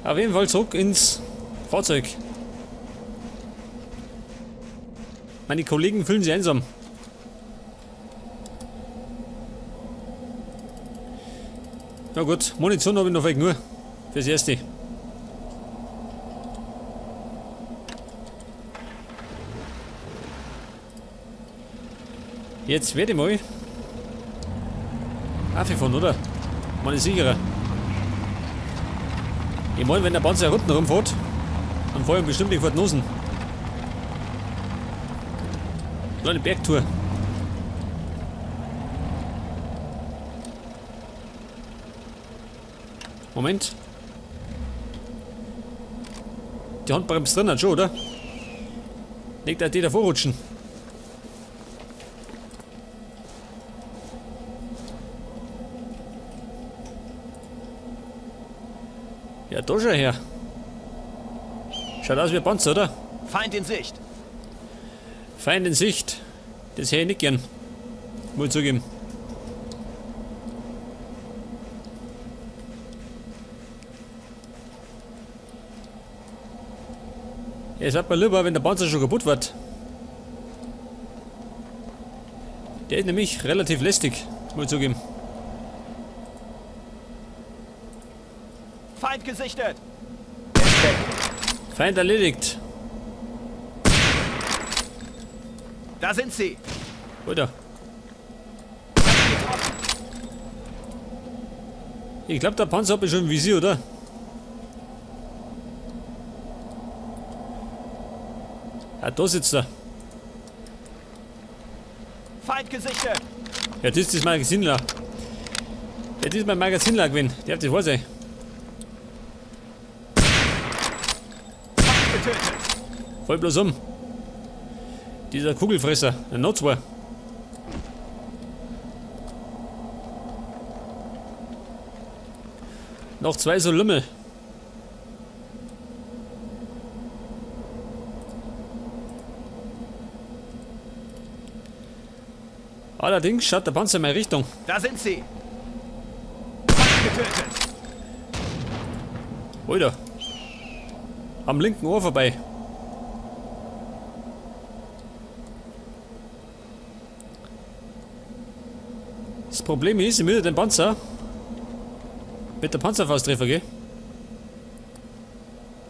Auf jeden Fall zurück ins Fahrzeug. Meine Kollegen fühlen sich einsam. Na gut, Munition habe ich noch vielleicht nur. Fürs Erste. Jetzt werde ich mal aufgefahren, oder? Man ist sicherer. Ich meine, wenn der Panzer unten rumfährt, dann fahre ich bestimmt nicht vor die Nosen. Kleine Bergtour. Moment. Die Handbremse drin hat schon, oder? Nicht, dass die davor rutschen. Ja, da schon her. Schaut aus wie ein Panzer, oder? Feind in Sicht. Feind in Sicht. Das hätte ich nicht gern. Muss ich zugeben. Ja, es wird mir lieber, wenn der Panzer schon kaputt wird. Der ist nämlich relativ lästig. Muss ich zugeben. Feind gesichtet. Feind erledigt. Da sind sie. Oder? Ich glaube, der Panzer hat schon ein Visier, oder? Ja, da sitzt er. Feind gesichtet. Ja, das ist das Magazin da. Ja, das ist mein Magazin da gewesen. Darf das wahr sein? Feind getötet. Voll bloß um. Dieser Kugelfresser. Noch zwei. Noch zwei so Lümmel. Allerdings schaut der Panzer in meine Richtung. Da sind sie. Feind getötet. Alter. Am linken Ohr vorbei. Das Problem ist, ich will den Panzer mit der Panzerfaust treffen, gell?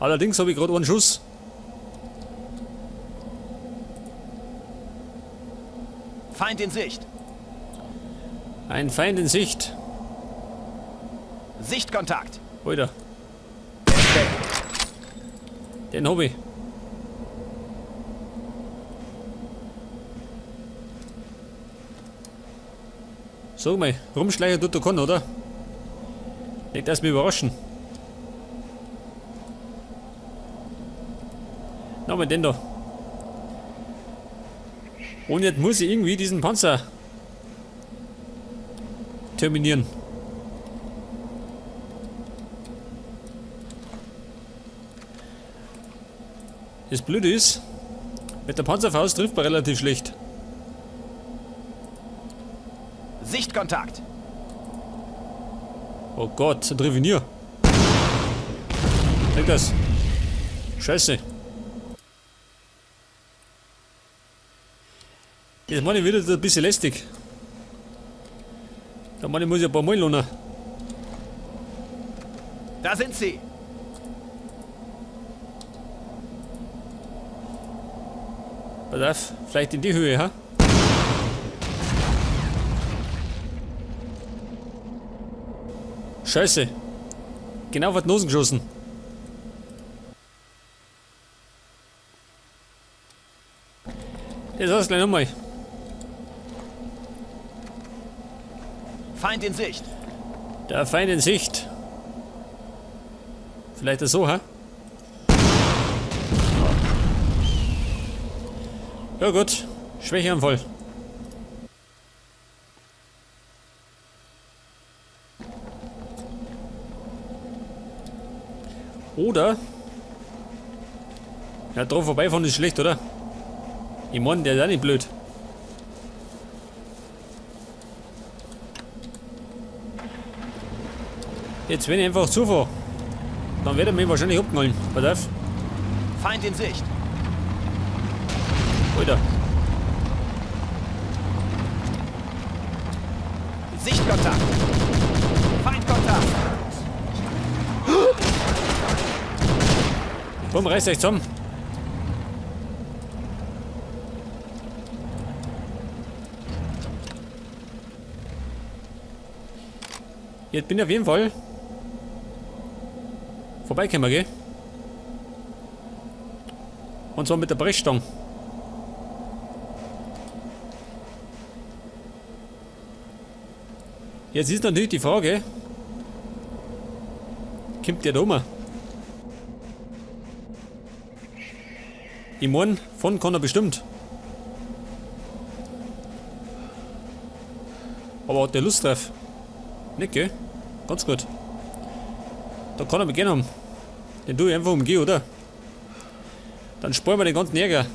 Allerdings habe ich gerade einen Schuss. Feind in Sicht. Ein Feind in Sicht. Sichtkontakt. Alter. Den hab ich. Sag mal, rumschleichen tut er kann, oder? Nicht, dass wir überraschen. Na, mal den da. Und jetzt muss ich irgendwie diesen Panzer terminieren. Das Blöde ist, mit der Panzerfaust trifft man relativ schlecht. Sichtkontakt. Oh Gott, ein Trevinier. Denk das. Scheiße. Das meine ich wieder ein bisschen lästig. Da meine ich, muss ich ein paar Mal lohnen. Da sind sie. Pass auf, vielleicht in die Höhe, ha? Scheiße. Genau auf die Nase geschossen. Das heißt gleich nochmal. Feind in Sicht. Der Feind in Sicht. Vielleicht das so, ha? Ja gut, Schwächeanfall. Oder? Ja, drauf vorbeifahren ist schlecht, oder? Ich meine, der ist auch nicht blöd. Jetzt wenn ich einfach zufahre. Dann wird er mich wahrscheinlich abknallen. Pass auf. Feind in Sicht. Alter. Sichtkontakt. Feindkontakt. Komm, reißt euch zusammen. Jetzt bin ich auf jeden Fall vorbeikommen, gell? Und zwar mit der Brechstange. Jetzt ist natürlich die Frage, kommt der da rum? Ich meine, von kann er bestimmt. Aber hat der Lust drauf? Nicht, gell? Ganz gut. Da kann er mich gerne haben. Den tue ich einfach umgehen, oder? Dann sparen wir den ganzen Ärger.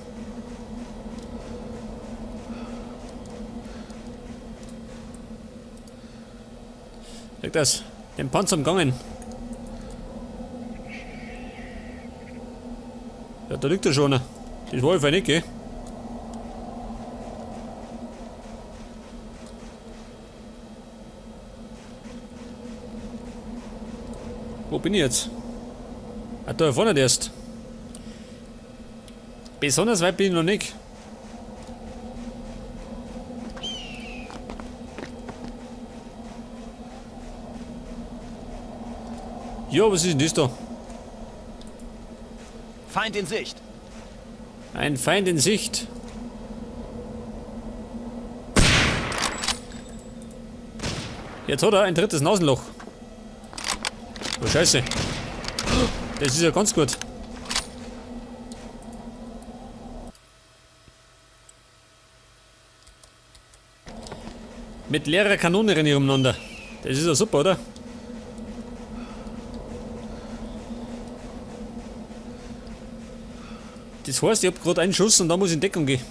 Sag das. Den Panzer umgangen. Ja, da liegt er schon. Das war einfach nicht, gell? Wo bin ich jetzt? Ah, da vorne erst. Besonders weit bin ich noch nicht. Ja, was ist denn das da? Feind in Sicht. Ein Feind in Sicht. Jetzt hat er ein drittes Nasenloch. Oh Scheiße. Das ist ja ganz gut. Mit leerer Kanone rennen umeinander. Das ist ja super, oder? Das heißt, ich hab gerade einen Schuss und da muss ich in Deckung gehen.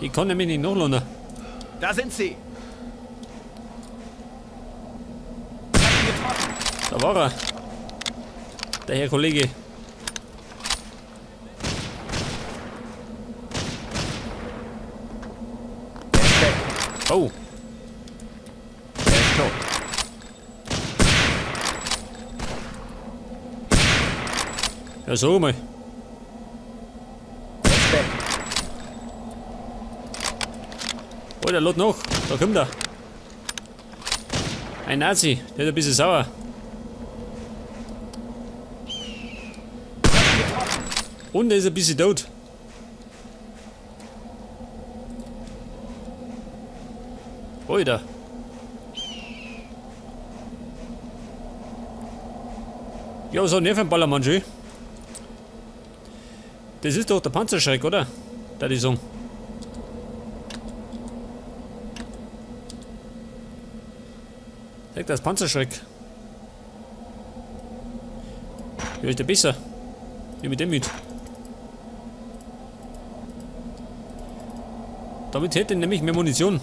Ich kann nämlich nicht nachladen. Da sind sie. Da war er. Der Herr Kollege. Der ist weg. Oh, Der ist tot. ja so mal. Der ist weg. Oh, der lädt noch. Da kommt er. Ein Nazi. Der ist ein bisschen sauer. Und er ist ein bisschen tot. Alter. Ja, so ein Nervenballermann schön. Das ist doch der Panzerschreck, oder? Da die sagen. Sag das Panzerschreck. Ja, ist der besser. Wie mit dem mit. Damit hätte ich nämlich mehr Munition.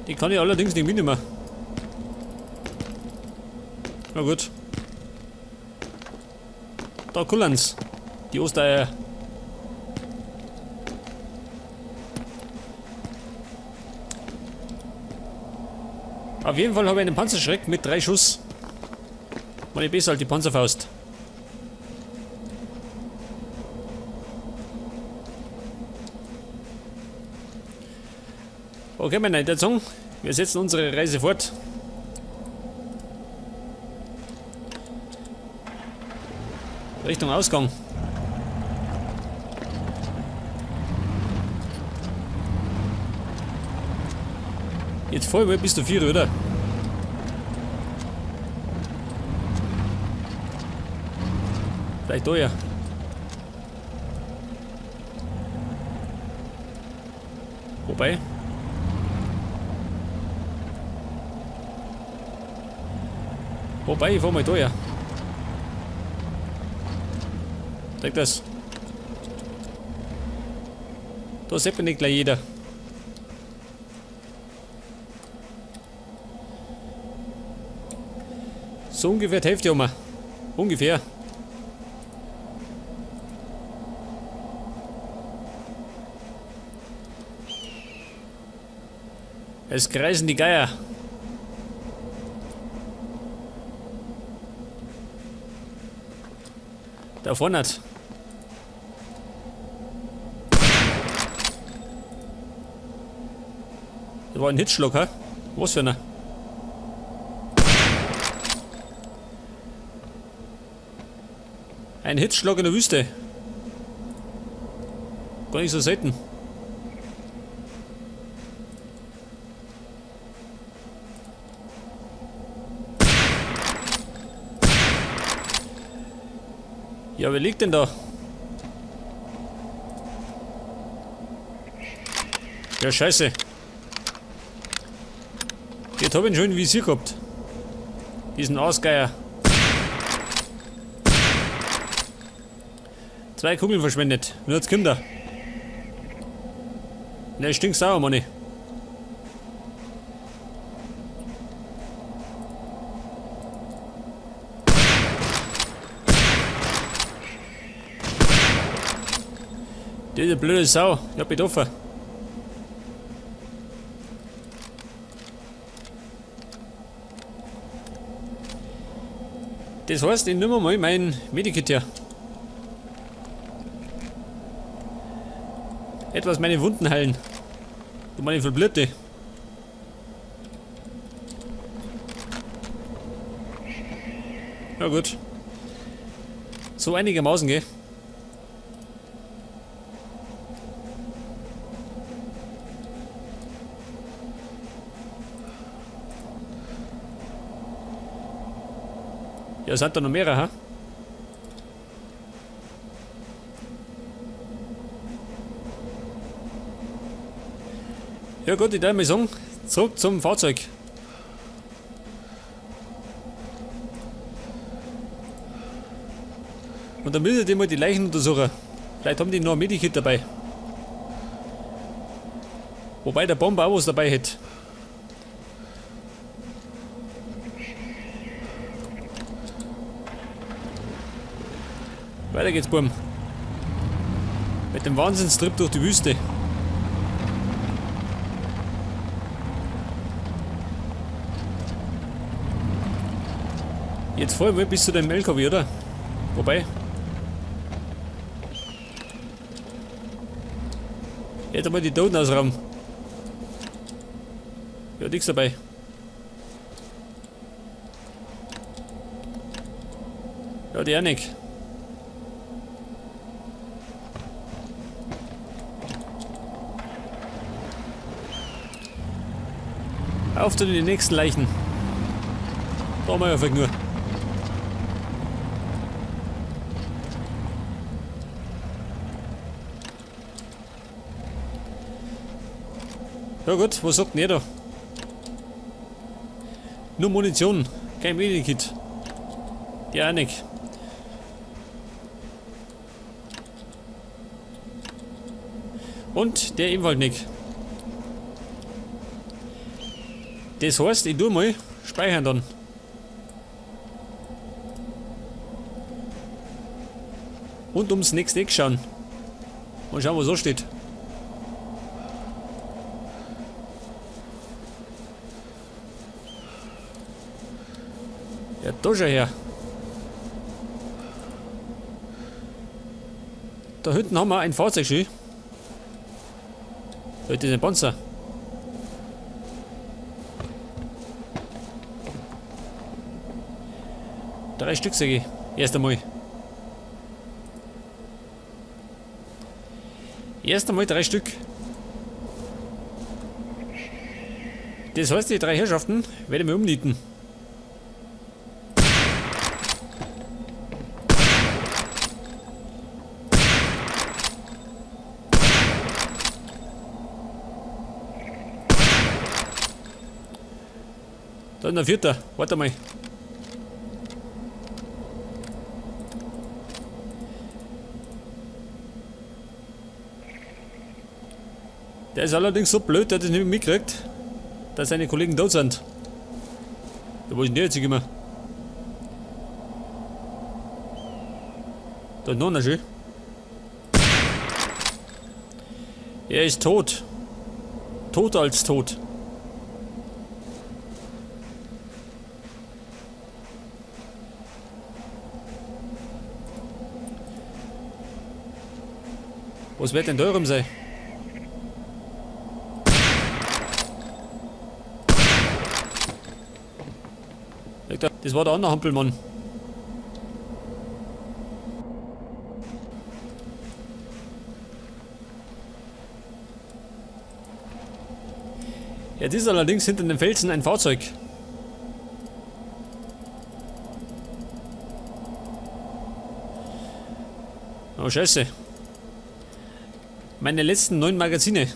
Die kann ich allerdings nicht mitnehmen. Na gut. Da kullern's. Die Ostereier. Auf jeden Fall habe ich einen Panzerschreck mit 3 Schuss. Mal besser als die Panzerfaust. Okay, meine Einschätzung. Wir setzen unsere Reise fort. Richtung Ausgang. Jetzt fahr ich mal bis zu 4, oder? Vielleicht da ja. Wobei. Ich fahr mal da ja. Zeig das. Da sieht man nicht gleich jeder. So ungefähr die Hälfte haben wir. Ungefähr. Es kreisen die Geier. Da vorne hat. Das war ein Hitzschlag, ha? Was für einer? Ein Hitzschlag in der Wüste. Gar nicht so selten. Ja, wer liegt denn da? Ja, scheiße. Jetzt hab ich ihn schon im Visier gehabt. Diesen Ausgeier. 2 Kugeln verschwendet. Und jetzt kommt er. Ne, stinksauer, Manni. Diese blöde Sau. Ich hab getroffen. Das heißt, ich nehme mal mein Medikit her. Etwas meine Wunden heilen. Du meine Verblühte. Ja gut. So einigermaßen, gell? Ja, sind da noch mehrere, ha? Ja gut, ich darf mal sagen, zurück zum Fahrzeug. Und dann müsstet ihr mal die Leichen untersuchen. Vielleicht haben die noch ein Medikit dabei. Wobei der Bomber auch was dabei hätte. Weiter geht's, Burm. Mit dem Wahnsinnstrip durch die Wüste. Jetzt fahren wir bis zu dem LKW, oder? Wobei. Jetzt einmal die Toten ausrauben. Ja, nichts dabei. Ja, die auch nicht. Auf zu den nächsten Leichen. Da haben wir ja nur. Ja gut, was sagt denn ihr da? Nur Munition, kein Medikit. Ja, auch nicht. Und der ebenfalls nicht. Das heißt, ich tue mal speichern dann. Und ums nächste Eck schauen. Mal schauen, was so steht. Ja, da schon her. Da hinten haben wir ein Fahrzeug schon. Das ist ein Panzer. Drei Stück, sage ich. Erst einmal. Erst einmal 3 Stück. Das heißt, die 3 Herrschaften werde ich mir umnieten. Da ist ein 4. Warte mal. Der ist allerdings so blöd, dass er das nicht mitkriegt, dass seine Kollegen tot sind. Da wo ist denn der jetzt immer? Da noch schön. Er ist tot. Toter als tot. Was wird denn da rum sein? Das war der andere Hampelmann. Jetzt ist allerdings hinter den Felsen ein Fahrzeug. Oh Scheiße. Meine letzten 9 Magazine.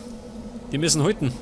Die müssen halten.